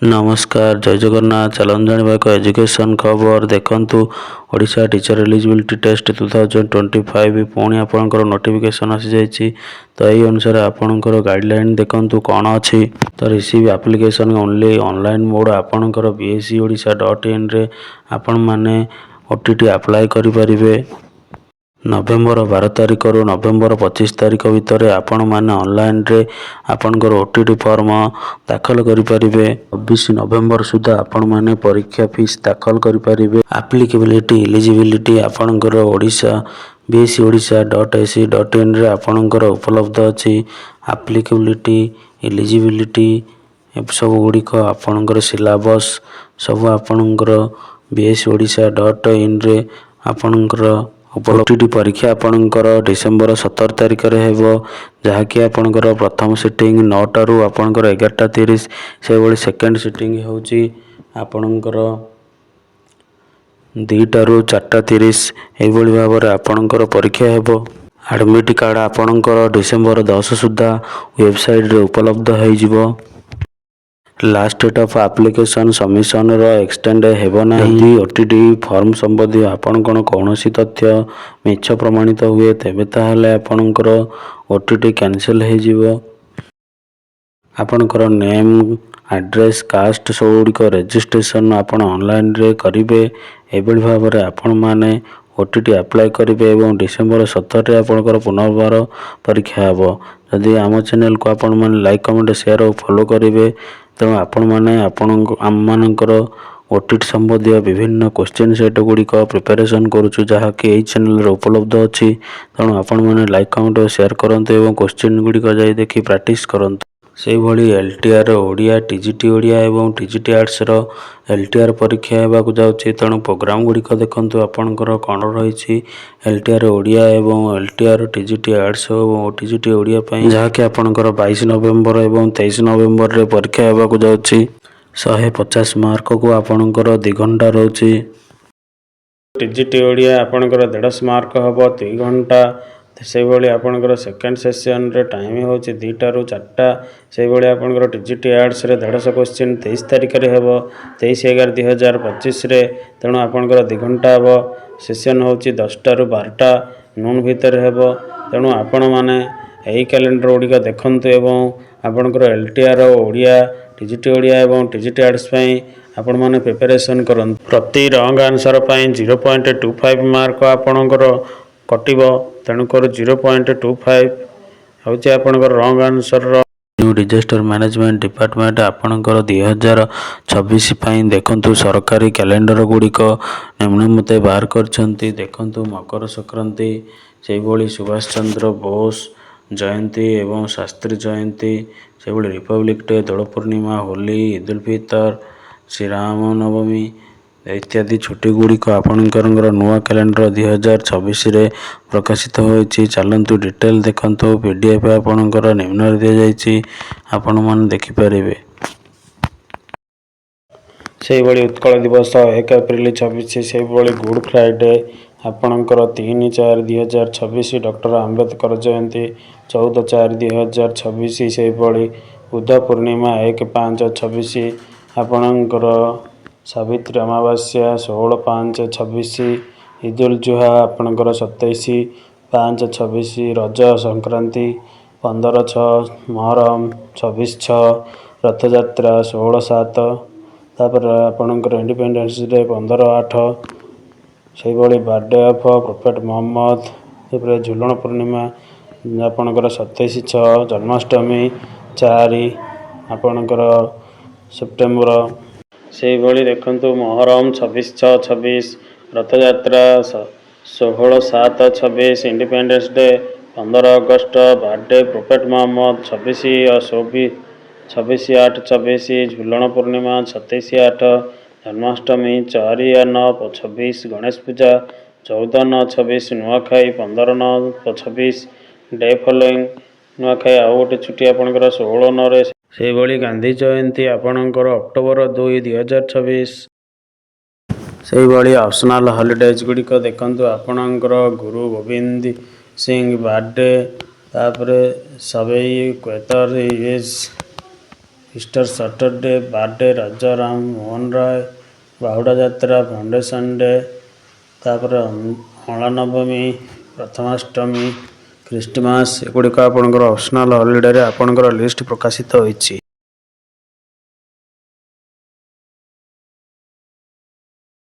नमस्कार जय जगन्नाथ चलन जाना एक एजुकेशन खबर देखु ओडिशा टीचर एलिजिबिलिटी टेस्ट 2025 पुणी आपंकर नोटिफिकेशन आसी जाइए। तो यही अनुसार आपंकर गाइडलाइन देखु कौन अच्छी तो receive application only online mode आपंकर bscodisha.in रे आपण माने ओटीटी अप्लाई करें। नवेम्बर 12 तारिख रु नवेम्बर 25 तारिख भितर आपण माने ऑनलाइन रे आपनकर ओटीटी फॉर्म दाखल करें। 24 नवेम्बर सुधा आपण माने परीक्षा फीस दाखल करें। एप्लिकेबिलिटी एलिजिबिलिटी आपनकर ओडिशा bscodisha.ac.in रे आपनकर उपलब्ध अच्छी। एप्लिकेबिलिटी एलिजिबिलिटी सब गुड़िक आपनकर सिलेबस सब आपनकर bscodisha.in रे आपनकर ओटीटी परीक्षा आपनकर डिसेम्बर 17 तारिख रे हेबो जहाँकि आपनकर प्रथम सिटिंग 9 टारू आपनकर 11:30 से भली सेकेंड सिटिंग होची आपनकर 2 टारू 4:30 एई भली भाबरे आपनकर परीक्षा हेबो। एडमिट कार्ड आपनकर डिसेम्बर 10 सुधा वेबसाइट रे उपलब्ध होई जिवो। Last date of application submission रो एक्सटेंड हेबो नाही। ओटीटी फॉर्म संबंधी आपण कौन तथ्य मिछ प्रमाणित हुए तेबे ताहले आपनकर ओटीटी कैंसिल हो जिवो। आपनकर नेम एड्रेस कास्ट सबुड़िक रजिस्ट्रेशन आपण ऑनलाइन रे करिवे। एबेल भाबरे आपण माने ओटीटी अप्लाई करेंगे और डिसेम्बर 17 रे आपनकर पुनर्बार परीक्षा हेबो। जदि आम चैनल को आपण माने लाइक कमेंट शेयर और फॉलो करेंगे तेणु आपण माने आमମାନଙ୍କର ओटीटी संबंधी विभिन्न क्वेश्चन सेट गुड़िक प्रिपेरेसन करुचु जहाँकि यही चैनल उपलब्ध अच्छी। तेणु आपण माने लाइक कमेंट और शेयर करते और क्वेश्चन गुड़िक जाई देखि प्रैक्टिस करते। से भली एलटीआर ओडिया टीजीटी ओडिया एवं टीजीटी आर्ट्स रो एलटीआर परीक्षा हेबाकु जाउछि। तेणु प्रोग्राम गुड़िक देखंतु आपनकर कौन रही एलटीआर ओडिया एवं एलटीआर टीजीटी आर्ट्स और टीजीटी ओडिया पई जहाँकि आपनकर 22 नवेम्बर एवं 23 नवेम्बर रे परीक्षा हेबाकु जाउछि। 150 मार्क को आपनकर 2 घंटा रोची। टीजीटी ओडिया आपनकर 150 मार्क हबो 3 घंटा। से भली आपनकर सेकेंड सेशन रे टाइम होची 2 टारू 4टा। से भली आपनकर टीजीटी आर्ट्स रे 150 क्वेश्चन 23 तारिख रे हेबो 23/11/2025 रे। तेणु आपनकर 2 घंटा हबो। सेशन होची 10 टारू 12टा नून भीतर हेबो। तेणु आपण माने एही कैलेंडर ओडिका देखंतु एवं आपनकर एलटीआर ओडिया टीजीटी ओडिया एवं टीजीटी आर्ट्स पई आपण माने प्रिपरेशन करन। प्रति रॉन्ग आंसर पई 0.25 मार्क आपनकर कटिबो। तेणु कर 0.25 होची आपनकर रॉन्ग आंसर रो। न्यू डिजास्टर मैनेजमेंट डिपार्टमेंट आपनकर 2026 पई देखंतु सरकारी कैलेंडर गुड़िक निम्न मते बाहर करछंती। देखंतु मकर संक्रांति से भली सुभाष चंद्र बोस जयंती एवं शास्त्री जयंती से भली रिपब्लिक डे दोल पूर्णिमा होली ईद उल फितर श्रीराम नवमी इत्यादि छुट्टी गुड़िक आपणकर नुआ कैलेंडर 2026 रे प्रकाशित होइछि। चलंतु डिटेल देखंतु पीडीएफ आपणकर निम्न दि जाइछि आपण मान देखि परिबे। से भली उत्कल दिवस 1 एप्रिल 26 से भली गुड फ्राइडे आपणकर 3/4/2026 डॉक्टर आंबेडकर जयंती 14/4/2026 से भली बुध पूर्णिमा 1/5/26 आपणकर सावित्री अमावास्या 16/5/26 ईद उल जुहा आपणकर 27/5/26 रज संक्रांति 15/6 मुहर्रम 26/6 रथयात्रा 16/7 तापर आपणकर इंडिपेंडेंस डे 15/8 से भली बर्थडे ऑफ प्रोफेट मोहम्मद तापर झुलन पूर्णिमा आपणकर 27/6 जन्माष्टमी 4 आपणकर सेप्टेम्बर से भली देखंतु मुहर्रम 26/6/26 रथयात्रा 16/7/26 इंडिपेंडेंस डे 15 अगस्त बर्थडे प्रोफेट मोहम्मद 26/8/26 झुलन पूर्णिमा 27/8 जन्माष्टमी 4/9/26 गणेश पूजा 14/9/26 नुआखाई 15/9/26 डे फॉलोइंग नुआखाई आउ गोटे छुट्टी आपणकर 16/9 से भली गांधी जयंती आपणकर अक्टोबर 2 2026 से भली ऑप्शनल हॉलिडेज गुड़िक देखंतु आपणकर गुरु गोविंद सिंह बर्थडे तापर सबई क्वेतर is Easter Saturday, birthday, Raja Ram Mohan Ray, Bahuda Yatra, foundation day, ତାପରେ ଅଁଳା ନବମୀ, ପ୍ରଥମାଷ୍ଟମୀ, ଖ୍ରୀଷ୍ଟମାସ ଏଗୁଡ଼ିକ ଆପଣଙ୍କର ଅପସନାଲ ହଲିଡେରେ ଆପଣଙ୍କର ଲିଷ୍ଟ ପ୍ରକାଶିତ ହୋଇଛି।